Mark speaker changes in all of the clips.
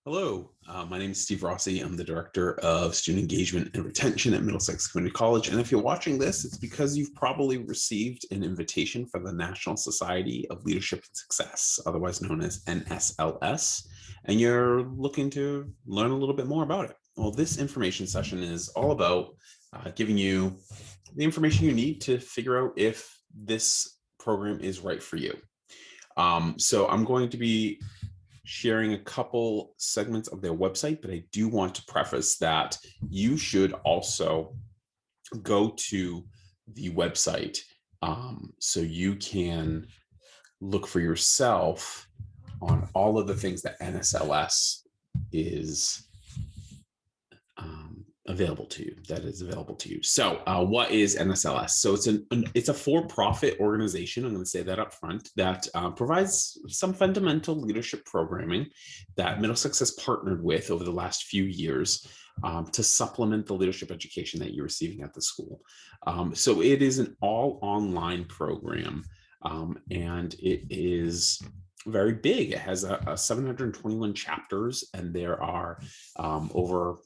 Speaker 1: Hello, my name is Steve Rossi. I'm the Director of Student Engagement and Retention at Middlesex Community College. And if you're watching this, it's because you've probably received an invitation from the National Society of Leadership and Success, otherwise known as NSLS, and you're looking to learn a little bit more about it. Well, this information session is all about giving you the information you need to figure out if this program is right for you. So I'm going to be sharing a couple segments of their website, but I do want to preface that you should also go to the website so you can look for yourself on all of the things that NSLS is available to you. So what is NSLS? So it's a for-profit organization. I'm going to say that up front, that provides some fundamental leadership programming that Middlesex has partnered with over the last few years to supplement the leadership education that you're receiving at the school. So it is an all online program, and it is very big. It has 721 chapters, and there are over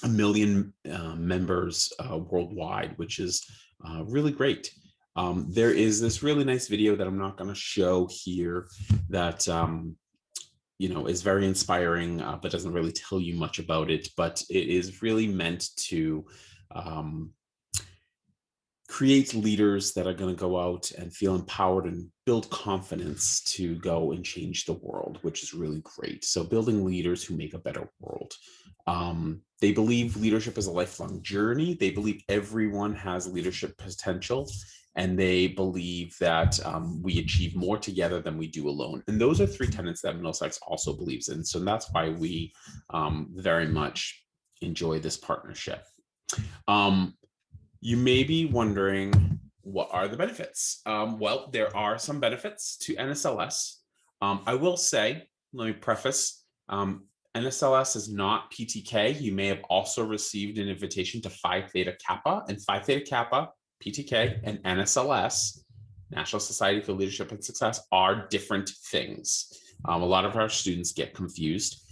Speaker 1: a million members worldwide, which is really great. There is this really nice video that I'm not going to show here that is very inspiring, but doesn't really tell you much about it. But it is really meant to create leaders that are going to go out and feel empowered and build confidence to go and change the world, which is really great. So building leaders who make a better world. They believe leadership is a lifelong journey. They believe everyone has leadership potential, and they believe that we achieve more together than we do alone. And those are three tenets that Middlesex also believes in. So that's why we very much enjoy this partnership. You may be wondering, what are the benefits? Well, there are some benefits to NSLS. I will say, let me preface, NSLS is not PTK. You may have also received an invitation to Phi Theta Kappa, and Phi Theta Kappa, PTK, and NSLS, National Society for Leadership and Success, are different things. A lot of our students get confused.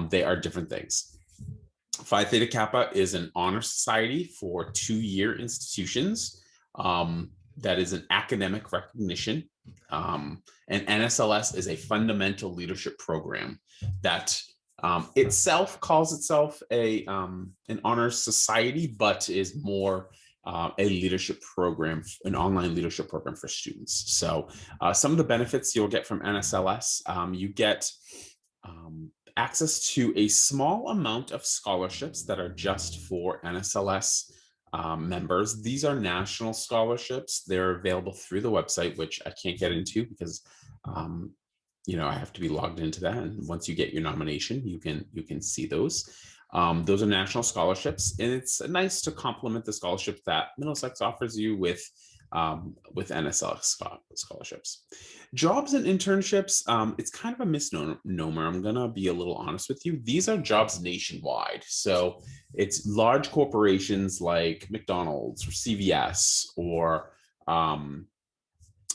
Speaker 1: They are different things. Phi Theta Kappa is an honor society for 2-year institutions. That is an academic recognition. And NSLS is a fundamental leadership program that itself calls itself an honors society, but is more a leadership program, an online leadership program for students. So some of the benefits you'll get from NSLS, you get access to a small amount of scholarships that are just for NSLS members. These are national scholarships. They're available through the website, which I can't get into because I have to be logged into that. And once you get your nomination, you can see those. Those are national scholarships, and it's nice to complement the scholarships that Middlesex offers you with NSLS scholarships. Jobs and internships, it's kind of a misnomer. I'm gonna be a little honest with you. These are jobs nationwide. So it's large corporations like McDonald's or CVS or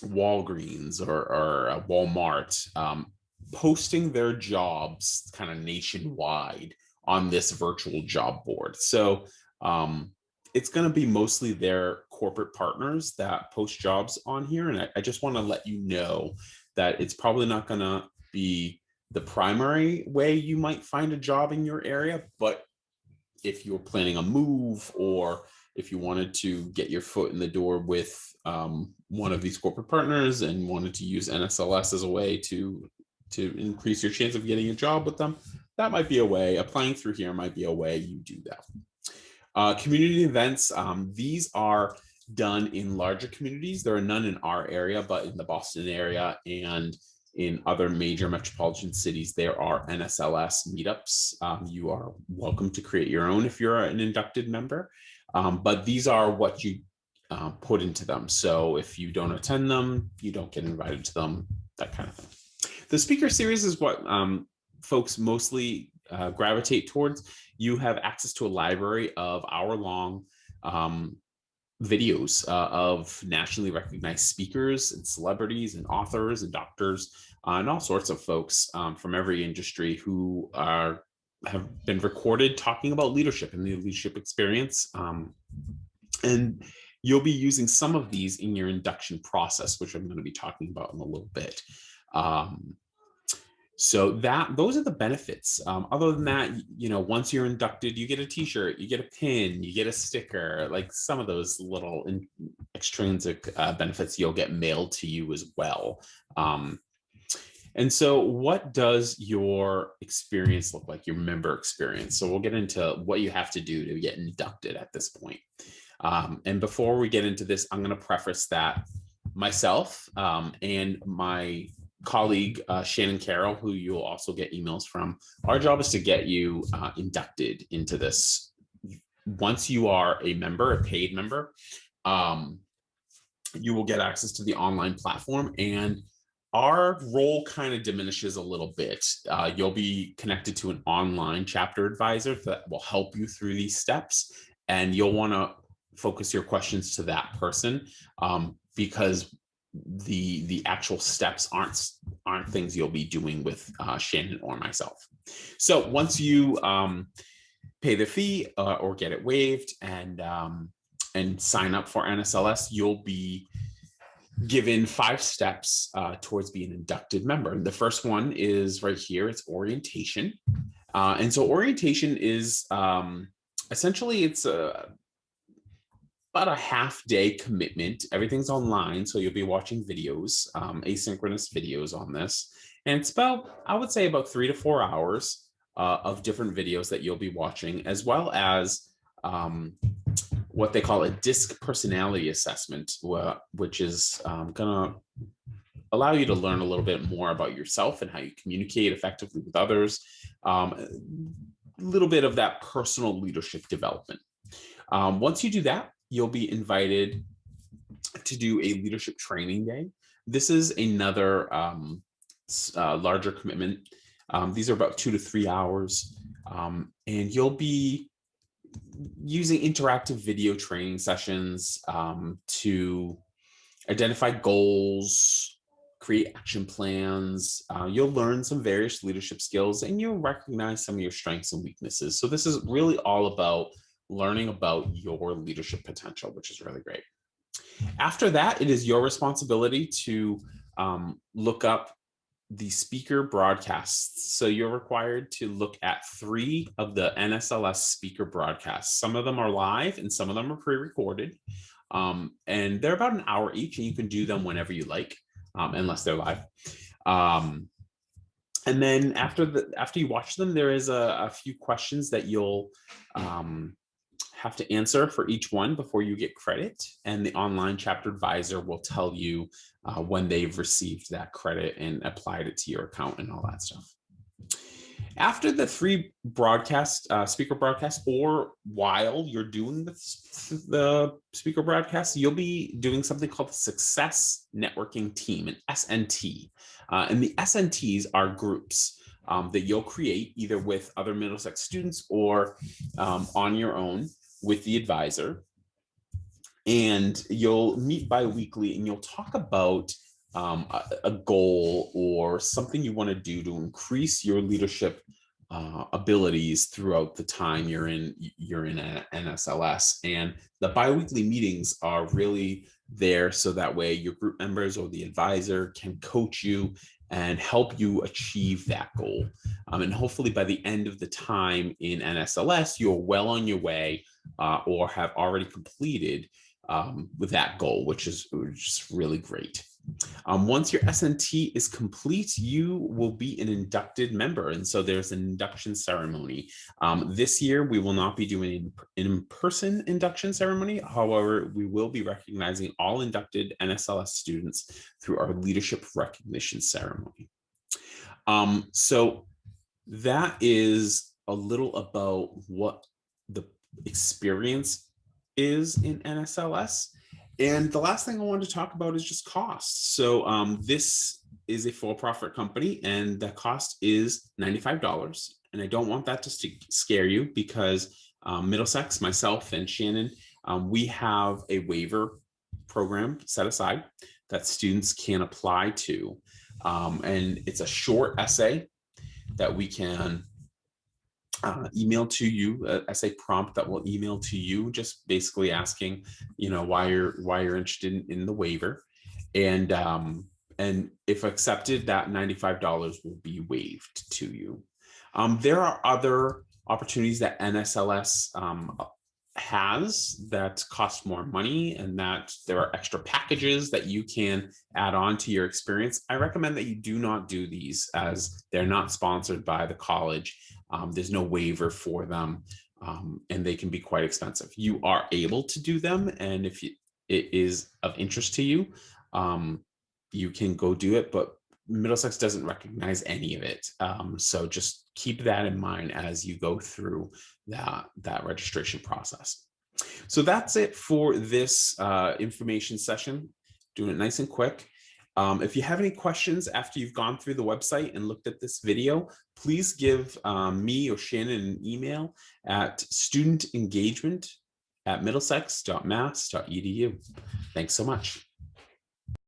Speaker 1: Walgreens or Walmart posting their jobs kind of nationwide on this virtual job board. So it's going to be mostly their corporate partners that post jobs on here. And I just want to let you know that it's probably not going to be the primary way you might find a job in your area. But if you're planning a move, or if you wanted to get your foot in the door with one of these corporate partners and wanted to use NSLS as a way to increase your chance of getting a job with them, that might be a way. Applying through here might be a way you do that. Community events, these are done in larger communities. There are none in our area, but in the Boston area and in other major metropolitan cities, there are NSLS meetups. You are welcome to create your own if you're an inducted member, but these are what you put into them. So if you don't attend them, you don't get invited to them, that kind of thing. The speaker series is what folks mostly gravitate towards. You have access to a library of hour-long videos of nationally recognized speakers and celebrities and authors and doctors and all sorts of folks from every industry who have been recorded talking about leadership and the leadership experience. And you'll be using some of these in your induction process, which I'm going to be talking about in a little bit. So those are the benefits. Other than that, once you're inducted, you get a t-shirt, you get a pin, you get a sticker, like some of those little extrinsic benefits you'll get mailed to you as well. And so what does your experience look like, your member experience? So we'll get into what you have to do to get inducted at this point. And before we get into this, I'm going to preface that myself and my colleague, Shannon Carroll, who you'll also get emails from, our job is to get you inducted into this. Once you are a member, a paid member, you will get access to the online platform, and our role kind of diminishes a little bit. You'll be connected to an online chapter advisor that will help you through these steps, and you'll want to focus your questions to that person because the actual steps aren't things you'll be doing with Shannon or myself. So once you pay the fee or get it waived and sign up for NSLS, you'll be given 5 steps towards being an inducted member. The first one is right here. It's orientation. And so orientation is essentially it's about a half-day commitment. Everything's online, so you'll be watching videos, asynchronous videos on this. And it's about, I would say, about 3 to 4 hours of different videos that you'll be watching, as well as what they call a DISC personality assessment, which is going to allow you to learn a little bit more about yourself and how you communicate effectively with others. A little bit of that personal leadership development. Once you do that, you'll be invited to do a leadership training day. This is another larger commitment. These are about 2 to 3 hours. And you'll be using interactive video training sessions to identify goals, create action plans. You'll learn some various leadership skills, and you'll recognize some of your strengths and weaknesses. So this is really all about learning about your leadership potential, which is really great. After that, it is your responsibility to look up the speaker broadcasts. So you're required to look at 3 of the NSLS speaker broadcasts. Some of them are live and some of them are pre-recorded. And they're about an hour each, and you can do them whenever you like, unless they're live. And then after you watch them, there is a few questions that you'll have to answer for each one before you get credit. And the online chapter advisor will tell you when they've received that credit and applied it to your account and all that stuff. After the 3 speaker broadcasts, or while you're doing the speaker broadcast, you'll be doing something called the Success Networking Team, an SNT. And the SNTs are groups that you'll create either with other Middlesex students or on your own with the advisor. And you'll meet bi-weekly, and you'll talk about a goal or something you want to do to increase your leadership abilities throughout the time you're in NSLS. And the bi-weekly meetings are really there so that way your group members or the advisor can coach you and help you achieve that goal. And hopefully by the end of the time in NSLS, you're well on your way or have already completed with that goal, which is really great. Once your SNT is complete, you will be an inducted member. And so there's an induction ceremony. This year, we will not be doing an in-person induction ceremony. However, we will be recognizing all inducted NSLS students through our leadership recognition ceremony. So that is a little about what the experience is in NSLS. And the last thing I wanted to talk about is just costs. So this is a for-profit company, and the cost is $95. And I don't want that to scare you, because Middlesex, myself and Shannon, we have a waiver program set aside that students can apply to. And it's a short essay that we can email to you, essay prompt that will email to you, just basically asking, why you're interested in the waiver, and if accepted, that $95 will be waived to you. There are other opportunities that NSLS has that cost more money, and that there are extra packages that you can add on to your experience. I recommend that you do not do these, as they're not sponsored by the college. There's no waiver for them, and they can be quite expensive. You are able to do them, and if it is of interest to you, you can go do it, but Middlesex doesn't recognize any of it. So just keep that in mind as you go through that registration process. So that's it for this information session. Doing it nice and quick. If you have any questions after you've gone through the website and looked at this video, please give me or Shannon an email at studentengagement@middlesex.mass.edu. Thanks so much.